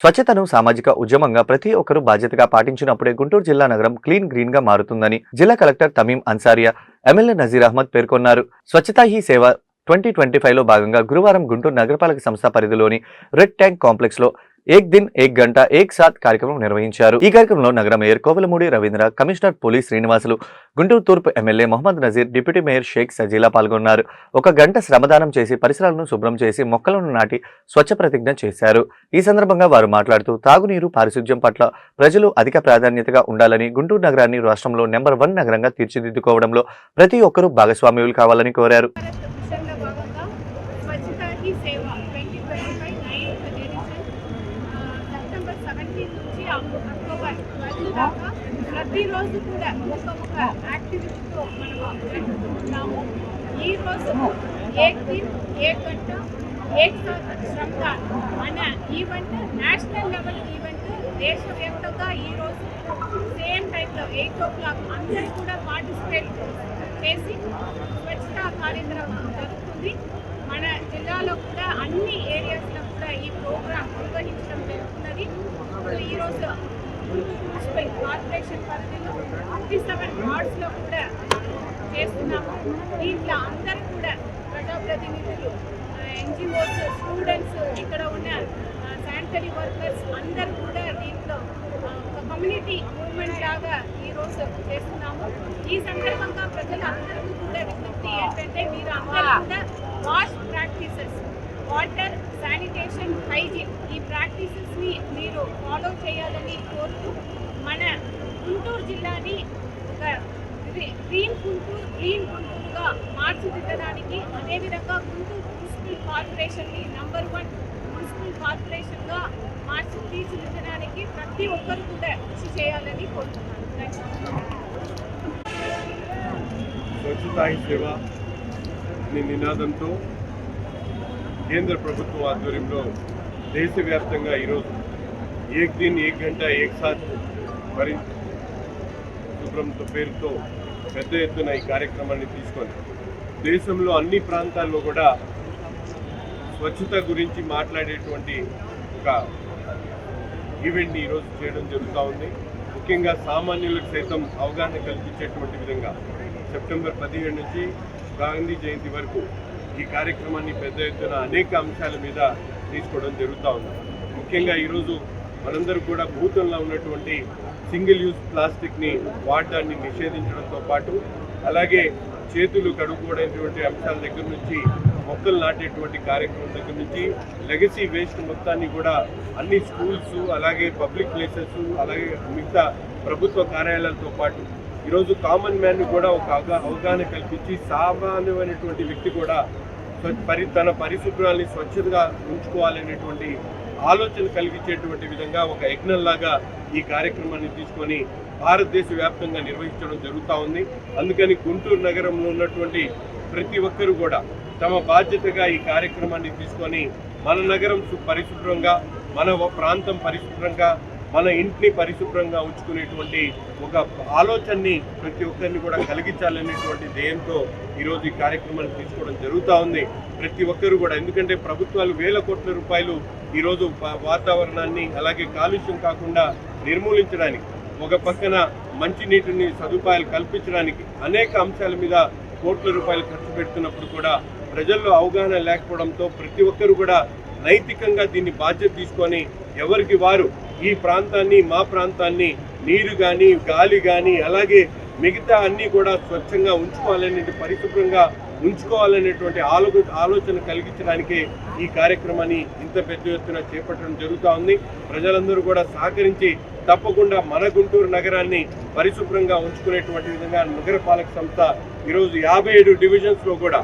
స్వచ్ఛతను సామాజిక ఉద్యమంగా ప్రతి ఒక్కరూ బాధ్యతగా పాటించినప్పుడే గుంటూరు జిల్లా నగరం క్లీన్ గ్రీన్ గా మారుతుందని జిల్లా కలెక్టర్ తమీం అన్సారియా ఎమ్మెల్యే నజీర్ అహ్మద్ పేర్కొన్నారు. స్వచ్ఛతా హీ సేవ 2025లో భాగంగా గురువారం గుంటూరు నగరపాలక సంస్థ పరిధిలోని రెడ్ ట్యాంక్ కాంప్లెక్స్ లో ఏక్ దిన్ ఏక్ గంట ఏక్ సాత్ కార్యక్రమం నిర్వహించారు. ఈ కార్యక్రమంలో నగర mayor Kovelamudi Ravindra, commissioner police Srinivasulu, Guntur తూర్పు MLA Mohammad Nazeer, deputy mayor Sheikh Sajila పాల్గొన్నారు. ఒక గంట శ్రమదానం చేసి పరిసరాలను శుభ్రం చేసి మొక్కలను నాటి స్వచ్ఛ ప్రతిజ్ఞ చేశారు. ఈ సందర్భంగా వారు మాట్లాడుతూ తాగునీరు, పారిశుధ్యం పట్ల ప్రజలు అధిక ప్రాధాన్యతగా ఉండాలని, గుంటూరు నగరాన్ని రాష్ట్రంలో నెంబర్ 1 నగరంగా తీర్చిదిద్దుకోవడంలో ప్రతి ఒక్కరూ భాగస్వామ్యులు కావాలని కోరారు. ప్రతిరోజు కూడా ఒక యాక్టివిటీతో మనం జరుపుకుంటున్నాము. ఈరోజు ఏక్ దిన్ ఏక్ గంట ఏక్ సాత్ శ్రమదాన్ అనే ఈవెంట్ నేషనల్ లెవెల్ ఈవెంట్ దేశవ్యాప్తంగా ఈరోజు సేమ్ టైంలో 8 o'clock అందరూ కూడా పార్టిసిపేట్ చేసి స్వచ్ఛతా కార్యక్రమం జరుగుతుంది. మన జిల్లాలో కూడా అన్ని ఏరియాస్లో కూడా ఈ ప్రోగ్రాం నిర్వహించడం జరుగుతున్నది. ఈరోజు మున్సిపల్ కార్పొరేషన్ పరిధిలో 57 వార్డ్స్లో కూడా చేస్తున్నాము. దీంట్లో అందరూ కూడా ప్రజాప్రతినిధులు, NGOs, స్టూడెంట్స్, ఇక్కడ ఉన్న శానిటరీ వర్కర్స్ అందరూ కూడా దీంట్లో ఒక కమ్యూనిటీ మూవ్మెంట్ లాగా ఈరోజు చేస్తున్నాము. ఈ సందర్భంగా ప్రజలందరికీ కూడా విజ్ఞప్తి ఏంటంటే మీరు అందరూ కూడా wash practices, water, sanitation, hygiene ఈ ప్రాక్టీసెస్ని మీరు ఫాలో చేయాలని కోరుతూ మన గుంటూరు జిల్లాని ఒక గ్రీన్ గుంటూరుగా మార్చిదిద్దడానికి, అదేవిధంగా గుంటూరు మున్సిపల్ కార్పొరేషన్ని నంబర్ 1 మున్సిపల్ కార్పొరేషన్గా తీర్చిదిద్దడానికి ప్రతి ఒక్కరు కూడా కృషి చేయాలని కోరుతున్నాను. స్వచ్ఛతా హీ సేవ అనే నినాదంతో కేంద్ర ప్రభుత్వం ఆధ్వర్యంలో దేశవ్యాప్తంగా ఈరోజు ఏక్ దిన్ ఏక్ గంట ఏక్ సాత్ శుభ్రంతో పేరుతో పెద్ద ఎత్తున ఈ కార్యక్రమాన్ని తీసుకొని దేశంలో అన్ని ప్రాంతాల్లో కూడా స్వచ్ఛత గురించి మాట్లాడేటువంటి ఒక ఈవెంట్ని ఈరోజు చేయడం జరుగుతూ ఉంది. ముఖ్యంగా సామాన్యులకు సైతం అవగాహన కల్పించేటువంటి విధంగా సెప్టెంబర్ 17 నుంచి గాంధీ జయంతి వరకు ఈ కార్యక్రమాన్ని పెద్ద ఎత్తున అనేక అంశాల మీద తీసుకోవడం జరుగుతూ ఉంది. ముఖ్యంగా ఈరోజు మనందరూ కూడా భూతంలో ఉన్నటువంటి సింగిల్ యూజ్ ప్లాస్టిక్ని వాడడాన్ని నిషేధించడంతో పాటు అలాగే చేతులు కడుక్కోవడానికి అంశాల దగ్గర నుంచి మొక్కలు నాటేటువంటి కార్యక్రమం దగ్గర నుంచి లెగసీ వేస్ట్ మొత్తాన్ని కూడా అన్ని స్కూల్స్, అలాగే పబ్లిక్ ప్లేసెస్, అలాగే మిగతా ప్రభుత్వ కార్యాలయాలతో పాటు ఈరోజు కామన్ మ్యాన్ కూడా ఒక అవగాహన కల్పించి సామాన్యమైనటువంటి వ్యక్తి కూడా తన పరిశుభ్రాన్ని స్వచ్ఛతగా ఉంచుకోవాలనేటువంటి ఆలోచన కలిగించేటువంటి విధంగా ఒక యజ్ఞంలాగా ఈ కార్యక్రమాన్ని తీసుకొని భారతదేశ వ్యాప్తంగా నిర్వహించడం జరుగుతూ ఉంది. అందుకని గుంటూరు నగరంలో ఉన్నటువంటి ప్రతి ఒక్కరూ కూడా తమ బాధ్యతగా ఈ కార్యక్రమాన్ని తీసుకొని మన నగరం పరిశుభ్రంగా, మన ప్రాంతం పరిశుభ్రంగా, మన ఇంటిని పరిశుభ్రంగా ఉంచుకునేటువంటి ఒక ఆలోచనని ప్రతి ఒక్కరిని కూడా కలిగించాలనేటువంటి ధ్యేయంతో ఈరోజు ఈ కార్యక్రమాన్ని తీసుకోవడం జరుగుతూ ఉంది. ప్రతి ఒక్కరు కూడా, ఎందుకంటే ప్రభుత్వాలు వేల కోట్ల రూపాయలు ఈరోజు వాతావరణాన్ని అలాగే కాలుష్యం కాకుండా నిర్మూలించడానికి, ఒక పక్కన మంచినీటిని సదుపాయాలు కల్పించడానికి అనేక అంశాల మీద కోట్ల రూపాయలు ఖర్చు పెడుతున్నప్పుడు కూడా ప్రజల్లో అవగాహన లేకపోవడంతో ప్రతి ఒక్కరు కూడా నైతికంగా దీన్ని బాధ్యత తీసుకొని ఎవరికి వారు ఈ ప్రాంతాన్ని, మా ప్రాంతాన్ని నీరు కానీ, గాలి కానీ, అలాగే మిగతా అన్నీ కూడా స్వచ్ఛంగా ఉంచుకోవాలనే, పరిశుభ్రంగా ఉంచుకోవాలనేటువంటి ఆలోచన కలిగించడానికే ఈ కార్యక్రమాన్ని ఇంత పెద్ద ఎత్తున చేపట్టడం జరుగుతూ ఉంది. ప్రజలందరూ కూడా సహకరించి తప్పకుండా మన గుంటూరు నగరాన్ని పరిశుభ్రంగా ఉంచుకునేటువంటి విధంగా నగరపాలక సంస్థ ఈరోజు 57 డివిజన్స్లో కూడా